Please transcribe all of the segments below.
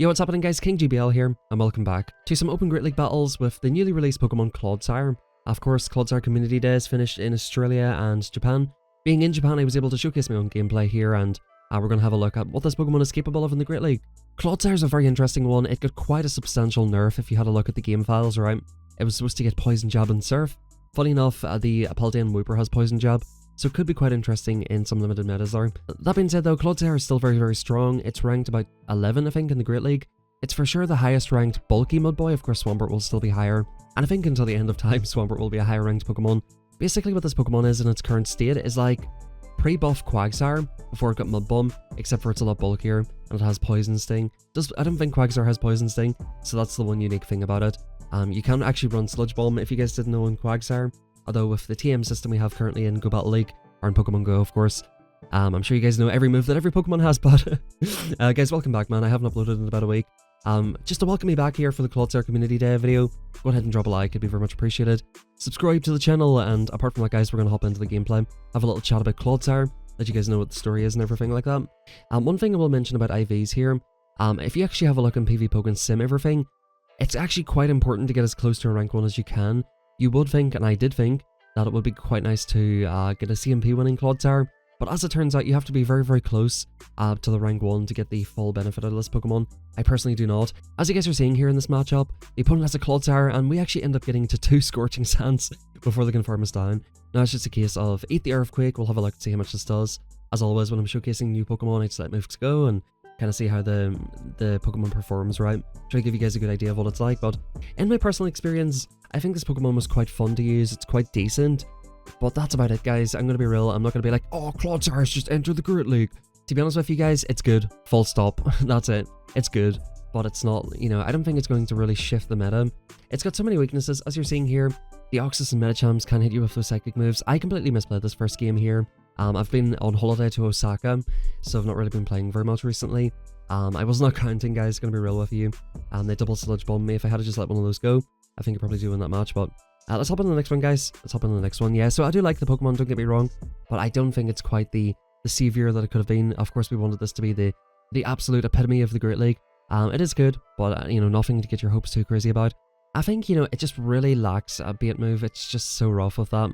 Yo, what's happening guys, King GBL here, and welcome back to some Open Great League battles with the newly released Pokemon CLODSIRE. Of course, CLODSIRE Community Days finished in Australia and Japan. Being in Japan, I was able to showcase my own gameplay here, and we're going to have a look at what this Pokemon is capable of in the Great League. CLODSIRE is a very interesting one. It got quite a substantial nerf if you had a look at the game files, right? It was supposed to get Poison Jab and Surf. Funny enough, the Paldean Wooper has Poison Jab, so it could be quite interesting in some limited metas there. That being said though, CLODSIRE is still very, very strong. It's ranked about 11, I think, in the Great League. It's for sure the highest ranked bulky Mudboy. Of course, Swampert will still be higher, and I think until the end of time, Swampert will be a higher ranked Pokemon. Basically what this Pokemon is in its current state is like pre-buff Quagsire before it got Mud Bomb, except for it's a lot bulkier and it has Poison Sting. I don't think Quagsire has Poison Sting, so that's the one unique thing about it. You can actually run Sludge Bomb if you guys didn't know in Quagsire, although with the TM system we have currently in Go Battle League, or in Pokemon Go of course, I'm sure you guys know every move that every Pokemon has, but guys, welcome back man, I haven't uploaded in about a week. Just to welcome me back here for the CLODSIRE Community Day video, go ahead and drop a like, it'd be very much appreciated. Subscribe to the channel, and apart from that guys, we're going to hop into the gameplay, have a little chat about CLODSIRE, let you guys know what the story is and everything like that. One thing I will mention about IVs here, if you actually have a look in PvPoke and sim everything, it's actually quite important to get as close to a rank 1 as you can. You would think, and I did think, that it would be quite nice to get a CMP winning CLODSIRE, but as it turns out, you have to be very, very close to the rank 1 to get the full benefit out of this Pokemon. I personally do not. As you guys are seeing here in this matchup, the opponent has a CLODSIRE, and we actually end up getting to 2 Scorching Sands before they can farm us down. Now it's just a case of eat the Earthquake. We'll have a look to see how much this does. As always, when I'm showcasing new Pokemon, I just let moves go and kind of see how the Pokemon performs, right? Try to give you guys a good idea of what it's like, but in my personal experience, I think this Pokemon was quite fun to use. It's quite decent. But that's about it guys, I'm going to be real, I'm not going to be like, oh, CLODSIRE's just entered the Great League. To be honest with you guys, it's good, full stop, that's it, it's good, but it's not, you know, I don't think it's going to really shift the meta. It's got so many weaknesses, as you're seeing here, the Oxus and Medichams can hit you with those psychic moves. I completely misplayed this first game here. I've been on holiday to Osaka, so I've not really been playing very much recently. I was not counting guys, going to be real with you, they double Sludge Bomb me. If I had to just let one of those go, I think I'd probably do win that match, but let's hop on the next one guys, let's hop on the next one. Yeah, so I do like the Pokemon, don't get me wrong, but I don't think it's quite the savior that it could have been. Of course we wanted this to be the absolute epitome of the Great League. It is good, but you know, nothing to get your hopes too crazy about. I think, you know, it just really lacks a bait move. It's just so rough with that,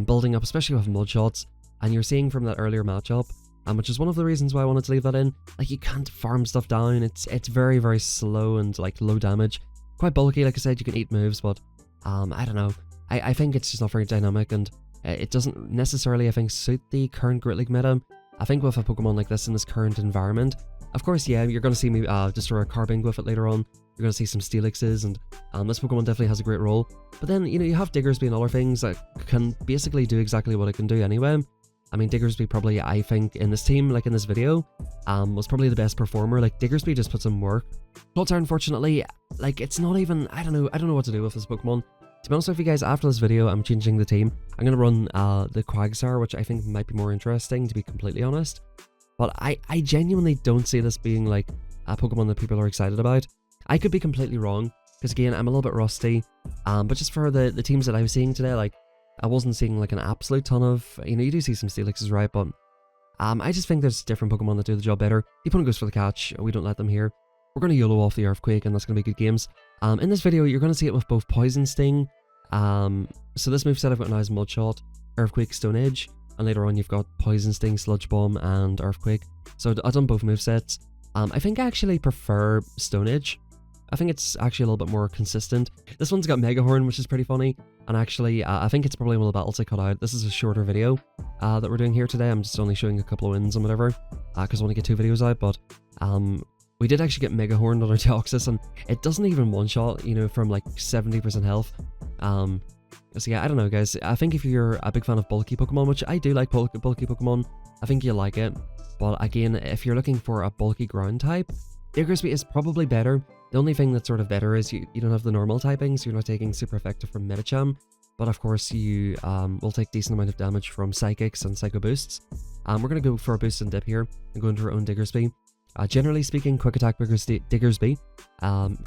building up, especially with mud shots, and you're seeing from that earlier matchup, which is one of the reasons why I wanted to leave that in, like you can't farm stuff down. It's very, very slow and like low damage, quite bulky. Like I said, you can eat moves, but I don't know. I think it's just not very dynamic, and it doesn't necessarily, I think, suit the current Great League meta. I think with a Pokemon like this in this current environment, of course, yeah, you're going to see me destroy a Carbink with it later on. You're going to see some Steelixes, and this Pokemon definitely has a great role. But then, you know, you have Diggersby and other things that can basically do exactly what it can do anyway. I mean, Diggersby probably, I think, in this team, like in this video, was probably the best performer. Like, Diggersby just puts in work. CLODSIRE, unfortunately, like, it's not even, I don't know what to do with this Pokemon. To be honest with you guys, after this video, I'm changing the team. I'm going to run the Quagsire, which I think might be more interesting, to be completely honest. But I genuinely don't see this being, like, a Pokemon that people are excited about. I could be completely wrong, because again, I'm a little bit rusty. But just for the teams that I was seeing today, like, I wasn't seeing, like, an absolute ton of, you know, you do see some Steelixes, right? But I just think there's different Pokemon that do the job better. The opponent goes for the catch, we don't let them here. We're going to YOLO off the Earthquake, and that's going to be good games. In this video, you're going to see it with both Poison Sting. So this moveset I've got now is Mud Shot, Earthquake, Stone Edge, and later on you've got Poison Sting, Sludge Bomb, and Earthquake. So I've done both movesets. I think I actually prefer Stone Edge. I think it's actually a little bit more consistent. This one's got Mega Horn, which is pretty funny, and actually I think it's probably one of the battles I cut out. This is a shorter video that we're doing here today. I'm just only showing a couple of wins and whatever, because I want to get 2 videos out, but we did actually get Mega Horn on our Deoxys, and it doesn't even one-shot, you know, from like 70% health. So yeah, I don't know guys, I think if you're a big fan of bulky Pokemon, which I do like bulky Pokemon, I think you'll like it. But again, if you're looking for a bulky ground type, Diggersby is probably better. The only thing that's sort of better is you don't have the normal typings, you're not taking super effective from Medicham, but of course you will take decent amount of damage from Psychics and Psycho Boosts. We're going to go for a boost and dip here and go into our own Diggersby. Generally speaking, Quick Attack Diggersby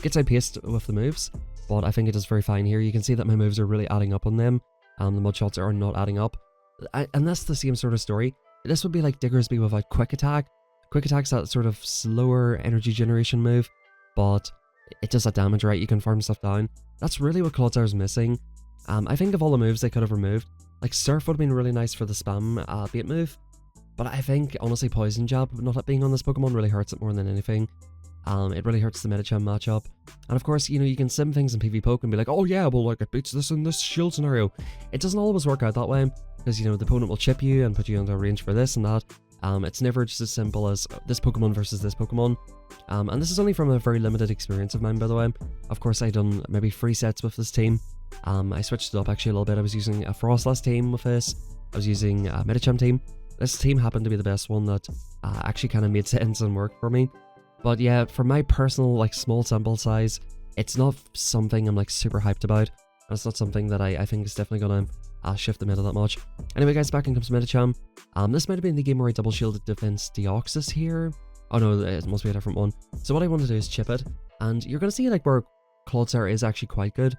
gets outpaced with the moves, but I think it does very fine here. You can see that my moves are really adding up on them. The mud shots are not adding up. And that's the same sort of story. This would be like Diggersby without Quick Attack. Quick Attack's that sort of slower energy generation move. but it does that damage, right? You can farm stuff down. That's really what CLODSIRE's missing. I think of all the moves they could have removed, like Surf would have been really nice for the spam bait move, but I think honestly Poison Jab not being on this Pokemon really hurts it more than anything. It really hurts the Medicham matchup. And of course, you know, you can sim things in PvPoke and be like, oh yeah, well, like, it beats this in this shield scenario. It doesn't always work out that way, because, you know, the opponent will chip you and put you into a range for this and that. It's never just as simple as this Pokemon versus this Pokemon. And this is only from a very limited experience of mine, by the way. Of course, I done maybe 3 sets with this team. I switched it up actually a little bit. I was using a Frostless team with this. I was using a Medicham team. This team happened to be the best one that actually kind of made sense and worked for me. But yeah, for my personal, like, small sample size, it's not something I'm, like, super hyped about. And it's not something that I think is definitely going to shift the meta that much. Anyway, guys, back in comes Medicham. This might have been the game where I double shielded Defense Deoxys here. Oh no, it must be a different one. So what I want to do is chip it. And you're going to see, like, where CLODSIRE is actually quite good.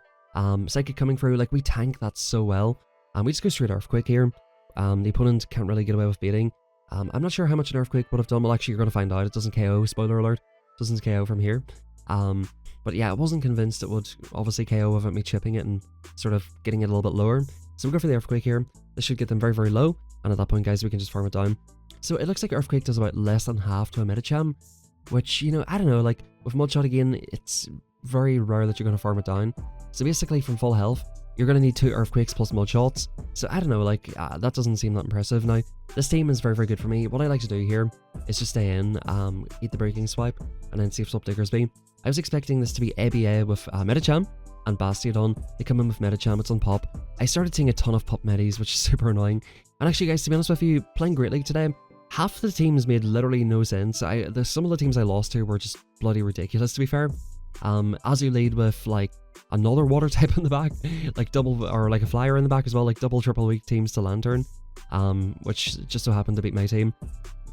Psychic coming through, like, we tank that so well. We just go straight Earthquake here. The opponent can't really get away with beating. I'm not sure how much an Earthquake would have done. Well, actually, you're going to find out. It doesn't KO, spoiler alert. It doesn't KO from here. But yeah, I wasn't convinced it would obviously KO without me chipping it and sort of getting it a little bit lower. So we'll go for the Earthquake here. This should get them very, very low. And at that point, guys, we can just farm it down. So it looks like Earthquake does about less than half to a Medicham, which, you know, I don't know, like, with Mudshot again, it's very rare that you're going to farm it down. So basically, from full health, you're going to need 2 Earthquakes plus Mudshots. So I don't know, like, that doesn't seem that impressive. Now, this team is very, very good for me. What I like to do here is just stay in, eat the Breaking Swipe, and then Safe Swap Diggersby. I was expecting this to be ABA with Medicham and Bastiodon. They come in with Medicham, it's on pop. I started seeing a ton of pop Medis, which is super annoying. And actually, guys, to be honest with you, playing Great League today, half the teams made literally no sense. Some of the teams I lost to were just bloody ridiculous, to be fair. As you lead with, like, another water type in the back, like double, or like a flyer in the back as well, like double, triple weak teams to Lantern, which just so happened to beat my team.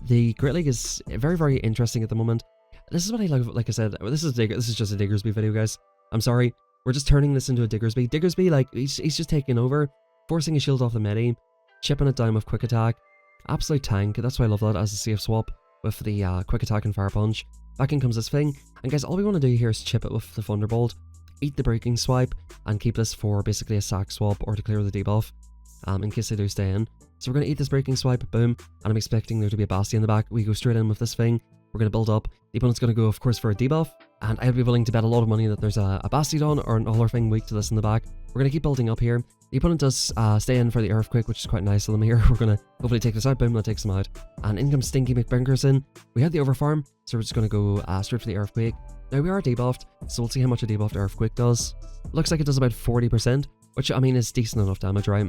The Great League is very, very interesting at the moment. This is what I like I said, this is just a Diggersby video, guys. I'm sorry, we're just turning this into a Diggersby. Diggersby, like, he's just taking over, forcing a shield off the Medi, chipping it down with Quick Attack. Absolute tank, that's why I love that as a safe swap with the Quick Attack and Fire Punch. Back in comes this thing, and guys, all we want to do here is chip it with the Thunderbolt, eat the Breaking Swipe, and keep this for basically a sack swap or to clear the debuff, in case they do stay in. So we're going to eat this Breaking Swipe, boom, and I'm expecting there to be a Bastion in the back. We go straight in with this thing, we're going to build up, the opponent's going to go, of course, for a debuff, and I'd be willing to bet a lot of money that there's a Bastiodon or another thing weak to this in the back. We're going to keep building up here. The opponent does stay in for the Earthquake, which is quite nice of them here. We're going to hopefully take this out, boom, that takes them out. And in comes Stinky McBinkerson. We had the Overfarm, so we're just going to go straight for the Earthquake. Now, we are debuffed, so we'll see how much a debuffed Earthquake does. Looks like it does about 40%, which, I mean, is decent enough damage, right?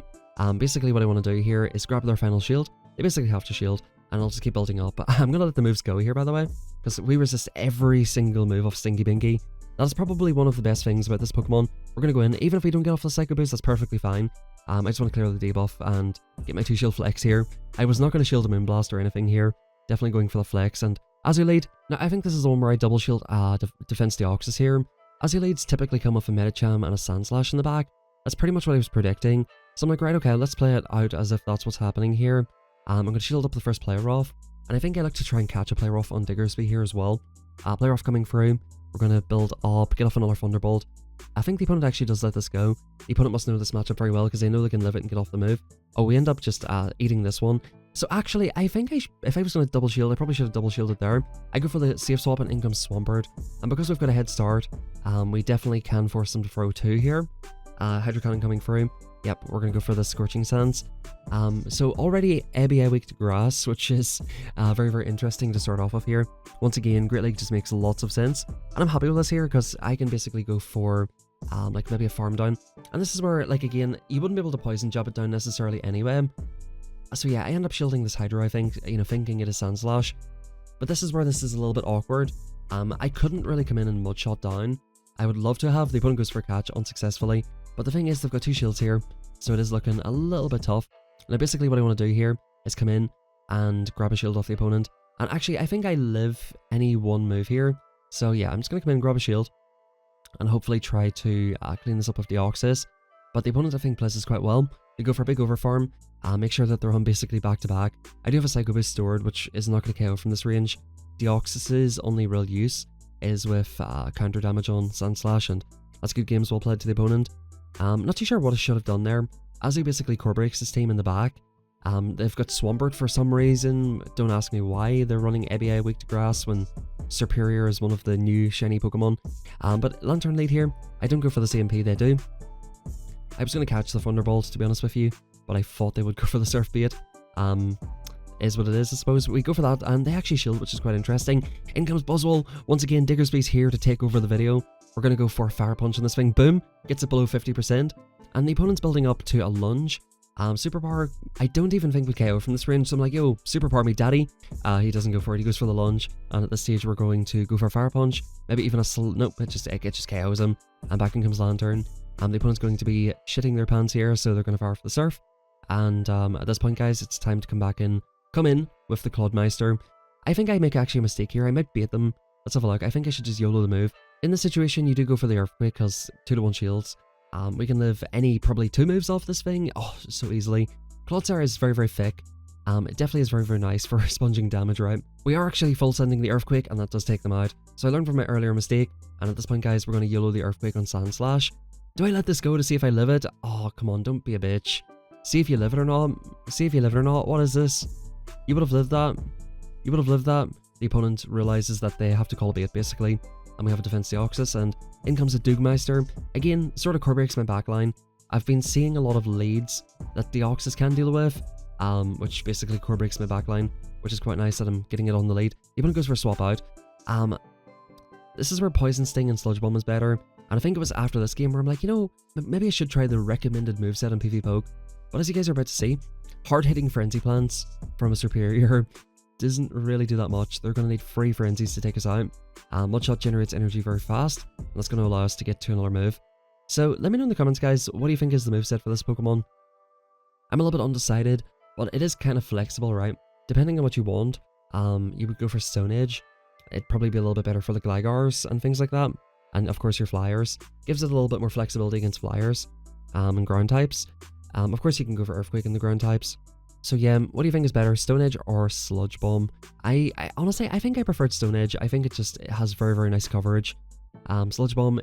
Basically, what I want to do here is grab their final shield. They basically have to shield, and I'll just keep building up. I'm going to let the moves go here, by the way, because we resist every single move of Stinky Binky. That's probably one of the best things about this Pokemon. We're going to go in, even if we don't get off the Psycho Boost, that's perfectly fine. I just want to clear the debuff and get my 2 shield flex here. I was not going to shield a Moonblast or anything here. Definitely going for the flex. And Azulade, now I think this is the one where I double shield Defense Deoxys here. Azulades typically come with a Medicham and a Sandslash in the back. That's pretty much what I was predicting. So I'm like, right, okay, let's play it out as if that's what's happening here. I'm going to shield up the first player off. And I think I like to try and catch a player off on Diggersby here as well. Player off coming through. We're going to build up, get off another Thunderbolt. I think the opponent actually does let this go. The opponent must know this matchup very well because they know they can live it and get off the move. Oh, we end up just eating this one. So actually, I think if I was going to double shield, I probably should have double shielded there. I go for the safe swap and in comes Swampert. And because we've got a head start, we definitely can force them to throw 2 here. Hydro Cannon coming through. Yep, we're going to go for the Scorching Sands. So already ABA weak to grass, which is very, very interesting to start off with here. Once again, Great League just makes lots of sense. And I'm happy with this here because I can basically go for like maybe a farm down. And this is where, like, again, you wouldn't be able to poison jab it down necessarily anyway. So yeah, I end up shielding this Hydro, I think, you know, thinking it is Sandslash. But this is where this is a little bit awkward. I couldn't really come in and Mudshot down. I would love to have. The opponent goes for a catch unsuccessfully. But the thing is, they've got 2 shields here, so it is looking a little bit tough. Now, basically what I want to do here is come in and grab a shield off the opponent. And actually, I think I live any one move here. So yeah, I'm just going to come in and grab a shield and hopefully try to clean this up with Deoxys. But the opponent, I think, plays this quite well. They go for a big overfarm, make sure that they're on basically back-to-back. I do have a Psycho Boost stored, which is not going to KO from this range. Deoxys' only real use is with counter damage on Sandslash, and that's good games well played to the opponent. Not too sure what I should have done there, as he basically core breaks his team in the back. They've got Swampert for some reason. Don't ask me why they're running Ebi weak to grass when Superior is one of the new shiny Pokemon. But Lantern lead here, I don't go for the CMP, they do. I was going to catch the Thunderbolt, to be honest with you, but I thought they would go for the Surf Bait. Is what it is, I suppose. We go for that, and they actually shield, which is quite interesting. In comes Buzzwole. Once again, Diggersby's here to take over the video. We're going to go for a Fire Punch on this thing. Boom! Gets it below 50%. And the opponent's building up to a Lunge. Superpower, I don't even think we KO from this range, so I'm like, yo, Superpower me daddy. He doesn't go for it, he goes for the Lunge. And at this stage, we're going to go for a Fire Punch. Maybe even a nope, it just KOs him. And back in comes Lantern. The opponent's going to be shitting their pants here, so they're going to fire for the Surf. And at this point, guys, it's time to come in with the Clodmeister. I think I make actually a mistake here. I might bait them. Let's have a look. I think I should just YOLO the move. In this situation, you do go for the Earthquake because 2-to-1 shields. We can live probably 2 moves off this thing. Oh, so easily. CLODSIRE is very, very thick. It definitely is very, very nice for sponging damage, right? We are actually full sending the Earthquake, and that does take them out. So I learned from my earlier mistake, and at this point, guys, we're going to YOLO the Earthquake on Sandslash. Do I let this go to see if I live it? Oh, come on, don't be a bitch. See if you live it or not. See if you live it or not. What is this? You would have lived that. You would have lived that. The opponent realizes that they have to call bait, basically. And we have a Defense Deoxys, and in comes a Dugmeister. Again, sort of core breaks my backline. I've been seeing a lot of leads that Deoxys can deal with, which basically core breaks my backline, which is quite nice that I'm getting it on the lead. The opponent goes for a swap out. This is where Poison Sting and Sludge Bomb is better. And I think it was after this game where I'm like, you know, maybe I should try the recommended moveset on PV Poke. But as you guys are about to see, hard-hitting Frenzy Plants from a Superior doesn't really do that much. They're going to need 3 Frenzies to take us out. Mudshot generates energy very fast, and that's going to allow us to get to another move. So let me know in the comments, guys, what do you think is the moveset for this Pokemon? I'm a little bit undecided, but it is kind of flexible, right? Depending on what you want, you would go for Stone Edge. It'd probably be a little bit better for the Glygars and things like that. And of course your Flyers. Gives it a little bit more flexibility against Flyers and ground types. Of course you can go for Earthquake in the ground types. So yeah, what do you think is better, Stone Edge or Sludge Bomb? I honestly, I think I preferred Stone Edge. I think it has very, very nice coverage. Sludge Bomb,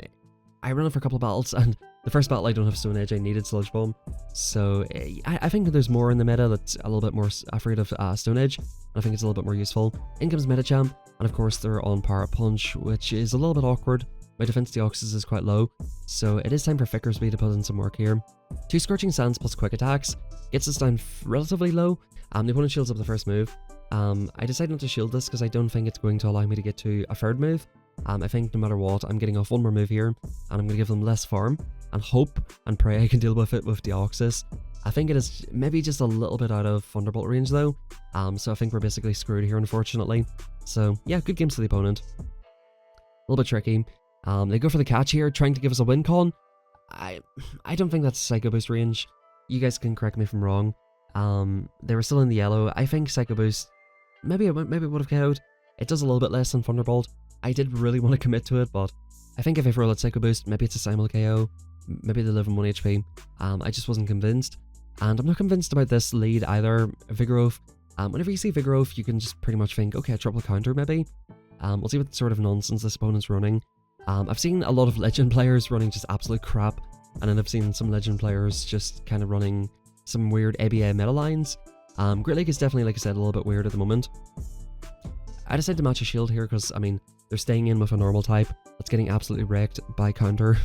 I ran it for a couple of battles, and the first battle I don't have Stone Edge, I needed Sludge Bomb. So I think that there's more in the meta that's a little bit more afraid of Stone Edge, and I think it's a little bit more useful. In comes Medicham, and of course they're on Power Punch, which is a little bit awkward. My Defense Deoxys is quite low, so it is time for Fickersby to put in some work here. 2 Scorching Sands plus Quick Attacks gets us down relatively low. The opponent shields up the first move. I decided not to shield this because I don't think it's going to allow me to get to a third move. I think no matter what, I'm getting off 1 more move here, and I'm going to give them less farm, and hope and pray I can deal with it with Deoxys. I think it is maybe just a little bit out of Thunderbolt range though, so I think we're basically screwed here, unfortunately. So yeah, good games to the opponent. A little bit tricky. They go for the catch here, trying to give us a win con. I don't think that's Psycho Boost range. You guys can correct me if I'm wrong. They were still in the yellow. I think Psycho Boost, maybe it would have KO'd. It does a little bit less than Thunderbolt. I did really want to commit to it, but I think if I roll at Psycho Boost, maybe it's a Simul KO. Maybe they live on 1 HP. I just wasn't convinced. And I'm not convinced about this lead either, Vigoroth. Whenever you see Vigoroth, you can just pretty much think, okay, a triple counter maybe. We'll see what sort of nonsense this opponent's running. I've seen a lot of Legend players running just absolute crap, and then I've seen some Legend players just kind of running some weird ABA meta lines. Great League is definitely, like I said, a little bit weird at the moment. I decided to match a shield here because, I mean, they're staying in with a normal type that's getting absolutely wrecked by counter.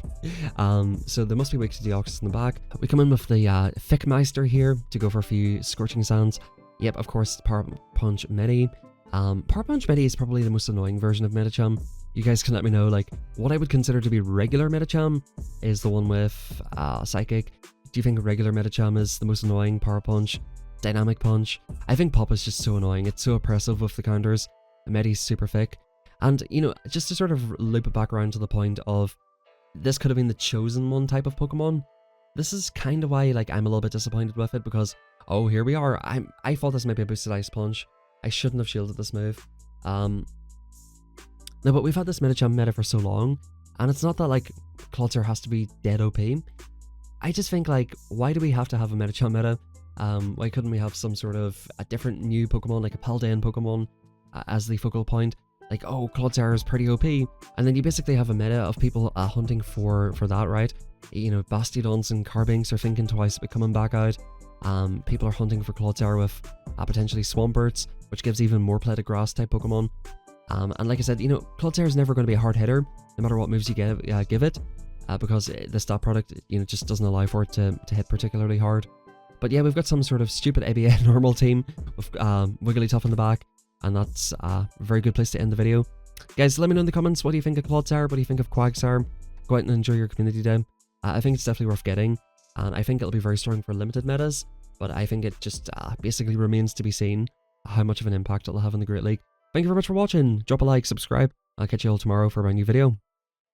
So they must be weak to Deoxys in the back. We come in with the Fickmeister here to go for a few Scorching Sands. Yep, of course, Power Punch Medi. Power Punch Medi is probably the most annoying version of Medicham. You guys can let me know, like, what I would consider to be regular Medicham is the one with Psychic. Do you think regular Medicham is the most annoying? Power Punch, Dynamic Punch? I think Pop is just so annoying. It's so oppressive with the counters. Medi's super thick. And, you know, just to sort of loop it back around to the point of, this could have been the chosen one type of Pokemon. This is kind of why, like, I'm a little bit disappointed with it, because, oh, here we are. I thought this might be a boosted Ice Punch. I shouldn't have shielded this move. No, but we've had this Medicham meta for so long, and it's not that, like, CLODSIRE has to be dead OP. I just think, like, why do we have to have a Medicham meta? Why couldn't we have some sort of a different new Pokemon, like a Paldean Pokemon, as the focal point? like, oh, CLODSIRE is pretty OP, and then you basically have a meta of people hunting for that, right? You know, Bastiodons and Carbinks are thinking twice about coming back out. People are hunting for CLODSIRE with potentially Swamperts, which gives even more Play Grass type Pokemon. And like I said, you know, CLODSIRE is never going to be a hard hitter, no matter what moves you give it, because the stat product, you know, just doesn't allow for it to hit particularly hard. But yeah, we've got some sort of stupid ABA normal team with Wigglytuff in the back, and that's a very good place to end the video. Guys, let me know in the comments, what do you think of CLODSIRE? What do you think of Quagsire? Go out and enjoy your community day. I think it's definitely worth getting, and I think it'll be very strong for limited metas, but I think it just basically remains to be seen how much of an impact it'll have in the Great League. Thank you very much for watching. Drop a like, subscribe. I'll catch you all tomorrow for my new video.